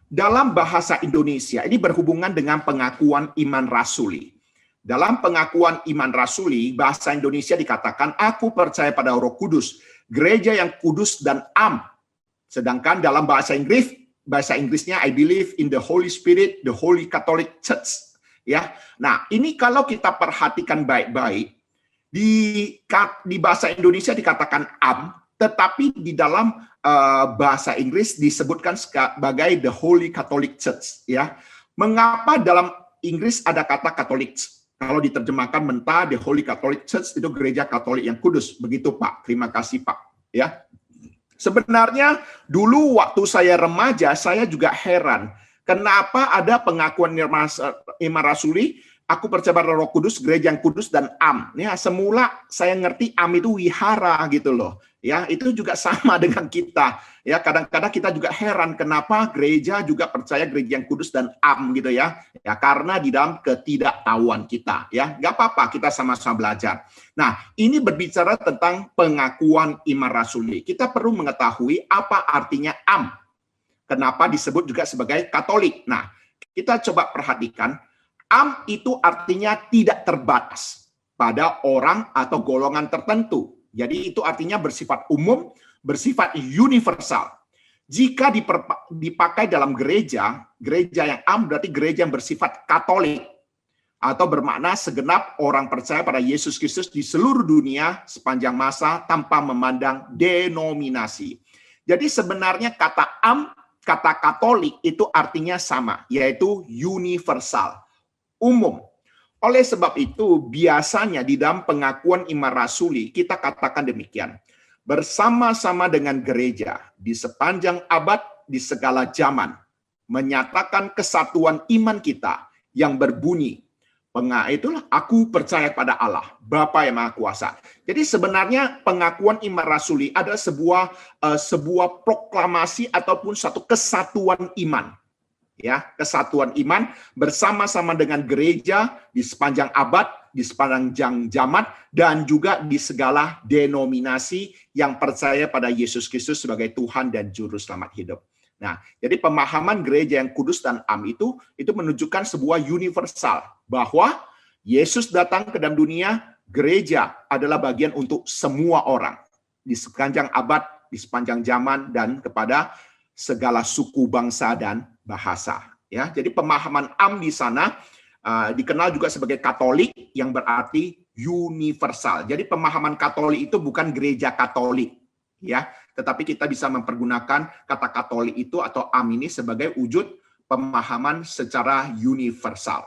dalam bahasa Indonesia ini berhubungan dengan pengakuan iman rasuli. Dalam pengakuan iman rasuli, bahasa Indonesia dikatakan, aku percaya pada Roh Kudus, gereja yang kudus dan am. Sedangkan dalam bahasa Inggrisnya, I believe in the Holy Spirit, the Holy Catholic Church. Ya, nah ini kalau kita perhatikan baik-baik, di bahasa Indonesia dikatakan am, tetapi di dalam bahasa Inggris disebutkan sebagai the Holy Catholic Church. Ya, mengapa dalam Inggris ada kata Catholic? Kalau diterjemahkan mentah, the Holy Catholic Church itu gereja Katolik yang kudus. Begitu Pak. Terima kasih Pak. Ya. Sebenarnya dulu waktu saya remaja, saya juga heran. Kenapa ada pengakuan iman rasuli, aku percaya pada Roh Kudus, gereja yang kudus dan am. Ya, semula saya ngerti am itu wihara gitu loh. Ya, itu juga sama dengan kita. Ya, kadang-kadang kita juga heran kenapa gereja juga percaya gereja yang kudus dan am gitu ya. Ya, karena di dalam ketidaktahuan kita. Ya, nggak apa-apa, kita sama-sama belajar. Nah, ini berbicara tentang pengakuan iman rasuli. Kita perlu mengetahui apa artinya am. Kenapa disebut juga sebagai Katolik. Nah, kita coba perhatikan. Am itu artinya tidak terbatas pada orang atau golongan tertentu. Jadi itu artinya bersifat umum, bersifat universal. Jika dipakai dalam gereja yang am berarti gereja yang bersifat Katolik. Atau bermakna segenap orang percaya pada Yesus Kristus di seluruh dunia sepanjang masa tanpa memandang denominasi. Jadi sebenarnya kata am, kata Katolik itu artinya sama, yaitu universal, umum. Oleh sebab itu, biasanya di dalam pengakuan iman rasuli, kita katakan demikian. Bersama-sama dengan gereja, di sepanjang abad, di segala zaman, menyatakan kesatuan iman kita yang berbunyi, itulah aku percaya pada Allah, Bapa yang Maha Kuasa. Jadi sebenarnya pengakuan iman rasuli adalah sebuah proklamasi ataupun satu kesatuan iman. Ya, kesatuan iman bersama-sama dengan gereja di sepanjang abad, di sepanjang zaman, dan juga di segala denominasi yang percaya pada Yesus Kristus sebagai Tuhan dan Juru Selamat hidup. Nah, jadi pemahaman gereja yang kudus dan am itu menunjukkan sebuah universal, bahwa Yesus datang ke dalam dunia, gereja adalah bagian untuk semua orang, di sepanjang abad, di sepanjang zaman, dan kepada segala suku, bangsa, dan bahasa. Ya, jadi pemahaman am di sana dikenal juga sebagai Katolik, yang berarti universal. Jadi pemahaman Katolik itu bukan gereja Katolik, ya, tetapi kita bisa mempergunakan kata Katolik itu atau am ini sebagai wujud pemahaman secara universal.